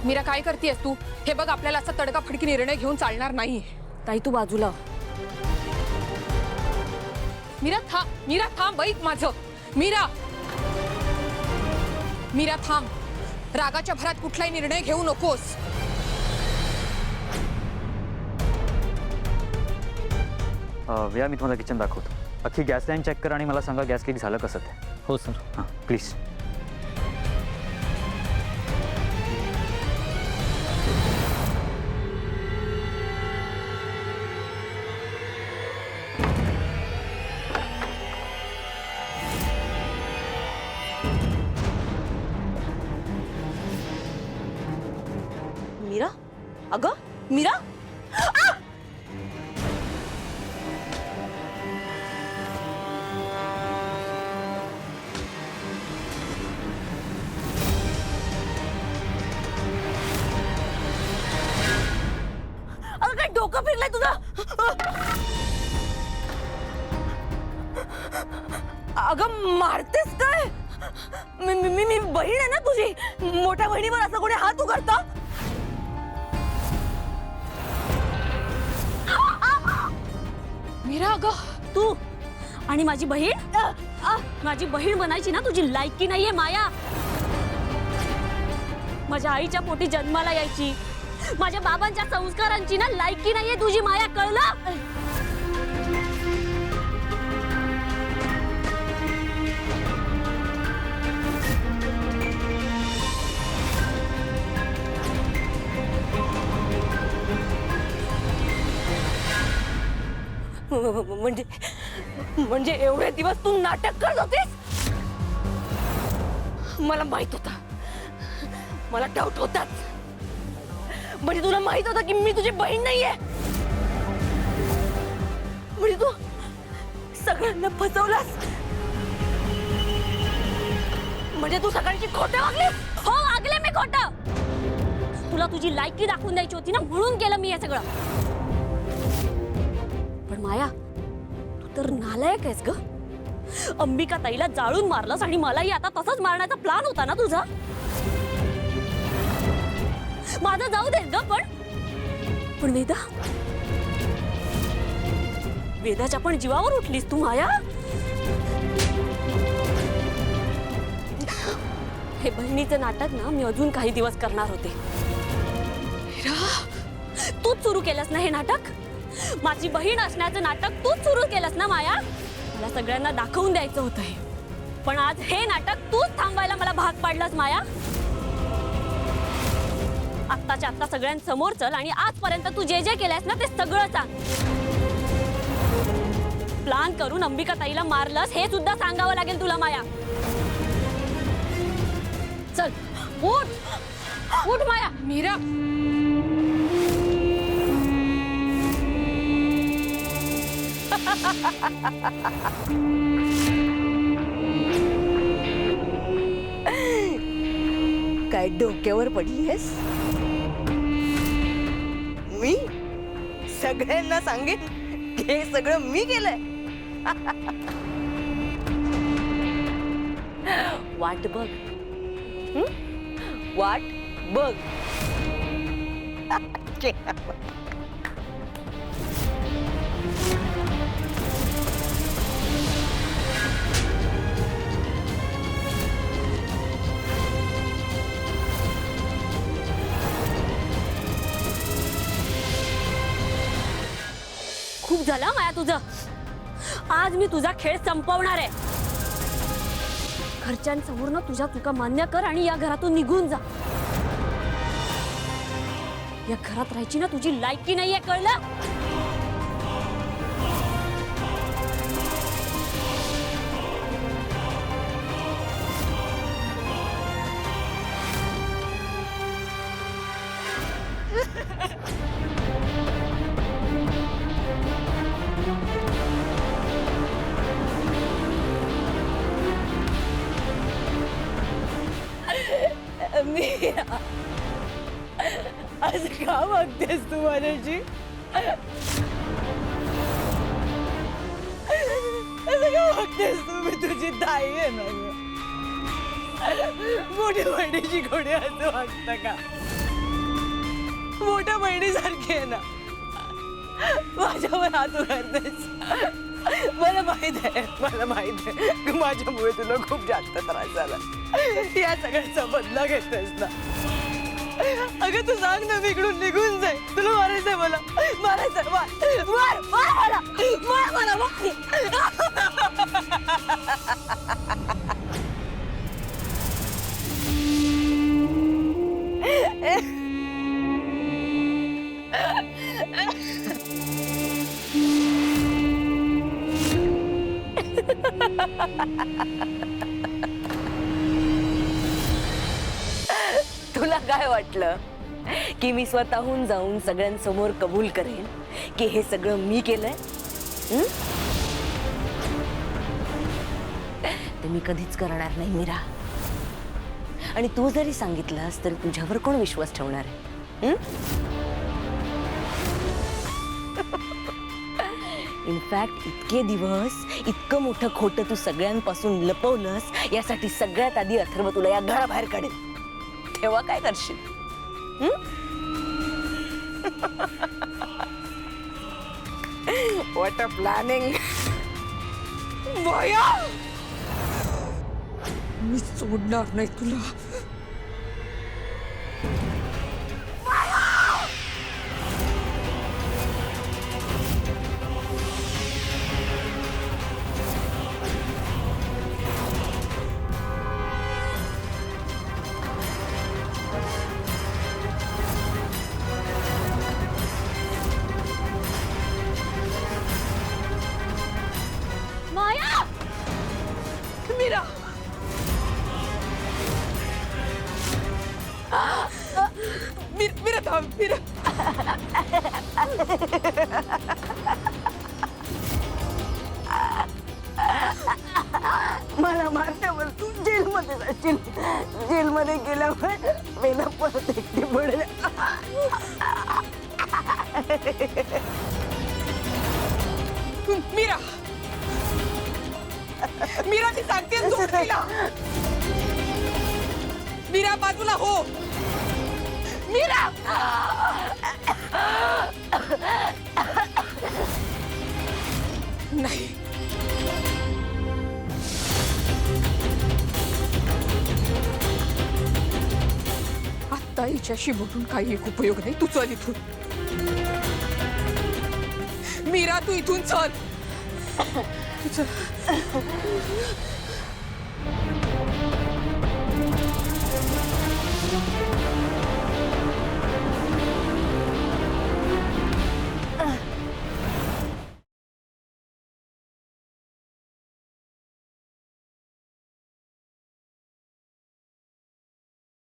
मीरा काय करतेस तू? हे बघ आपल्याला असा तडकाफडकी निर्णय घेऊन चालणार नाही। ताई तू बाजूला। मीरा थांब ऐक माझं। मीरा मीरा थांब, रागाच्या भरात कुठलाही निर्णय घेऊ नकोस। व्या मी तुम्हाला किचन दाखवतो। अख्खी गॅस लाईन चेक करा आणि मला सांगा गॅस लीक झालं कसं ते। हो सर। हां प्लीज। मीरा, अगं मीरा, अगं काय डोकं फिरलंय तुझं? अगं मारतेस काय? मी बहीण आहे ना तुझी, मोठ्या बहिणीवर असं कोणी हात उघडतं? मीरा अगं तू आणि माझी बहीण, माझी बहीण बनायची ना तुझी लायकी नाहीये माया। माझ्या आईच्या पोटी जन्माला यायची, माझ्या बाबांच्या संस्कारांची ना लायकी नाहीये तुझी माया, कळलं? म्हणजे एवढे दिवस तू नाटक करत होतीस? मला माहित होता, मला डाऊट होताच। म्हणजे तुला माहित होतं की मी तुझी बहीण नाहीये, म्हणजे तू सगळ्यांना फसवलास, म्हणजे तू सगळ्यांची खोटं वागलीस। हो वागले मी खोटं, तुला तुझी लायकी दाखवून द्यायची होती ना, म्हणून केलं मी हे सगळं। पण माया तू तर नालायक आहेस ग। अंबिका ताईला जाळून मारलंस आणि मलाही आता तसंच मारण्याचा प्लॅन होता ना तुझा। माझं जाऊ दे ग, पण वेदाच्या पण जीवावर उठलीस तू माया। हे बहिणीचं नाटक ना मी अजून काही दिवस करणार होते। तूच सुरू केलंस ना हे नाटक, माझी बहीण असण्याचं नाटक तूच सुरू केलंस ना माया। मला सगळ्यांना दाखवून द्यायचं होतं हे, पण आज हे नाटक तूच थांबवायला मला भाग पाडलंस माया। आत्ताच्या आत्ता सगळ्यांसमोर चल आणि आजपर्यंत तू जे जे केलंस ना ते सगळं सांग। प्लान करून अंबिका ताईला मारलंस हे सुद्धा सांगावं लागेल तुला माया। चल उठ उठ माया। मीरा काय डोक्यावर पडलीस? मी सगळ्यांना सांगेन हे सगळं मी केलंय। वाट बघ, वाट बघ। खूप झालं माया तुझं, आज मी तुझा खेळ संपवणार आहे। घरच्यांसमोर ना तुझ्या चुका मान्य कर आणि या घरातून निघून जा। या घरात राहायची ना तुझी लायकी नाहीये, कळलं? आज का वागतेस तू माझ्याशी? असं का वागतेस तू? मी तुझी ताई आहे ना, मोठी बहिणीची कोणी असं वागतं का? मोठ्या बहिणीसारखी आहे ना, माझ्यावर हात उघडतेस. मला माहित आहे की माझ्यामुळे तुला खूप जास्त त्रास झाला. या सगळ्याचा बदला घेतेस ना. अगं तू सांग ना, मी इकडून निघून जाय. तुला मारायचंय मला, मारायचंय. मार मार मार मला, मार. तुला काय वाटलं की मी स्वतःहून जाऊन सगळ्यांसमोर कबूल करेन की हे सगळं मी केलंय? ते मी कधीच करणार नाही मीरा. आणि तू जरी सांगितलंस तरी तुझ्यावर कोण विश्वास ठेवणार आहे? इनफॅक्ट इतके दिवस इतकं मोठं खोटं तू सगळ्यांपासून लपवलंस, यासाठी सगळ्यात आधी अथर्व तुला या घराबाहेर काढेल. तेव्हा काय करशील? What a planning. माया, मी सोडणार नाही तुला. माया, मीरा, मीरा थांब. मीरा, मला मारल्यावर तू जेलमध्ये जाशील. जेलमध्ये गेल्यावर वेला परत एकटी पडेल. मीरा, मीरा, ती सांगते सोड तिला. मीरा, बाजूला हो. मीरा, नाही. आता हिच्याशी बोलून काही एक उपयोग नाही. तू चल इथून. मीरा, तू इथून चल. तू चल.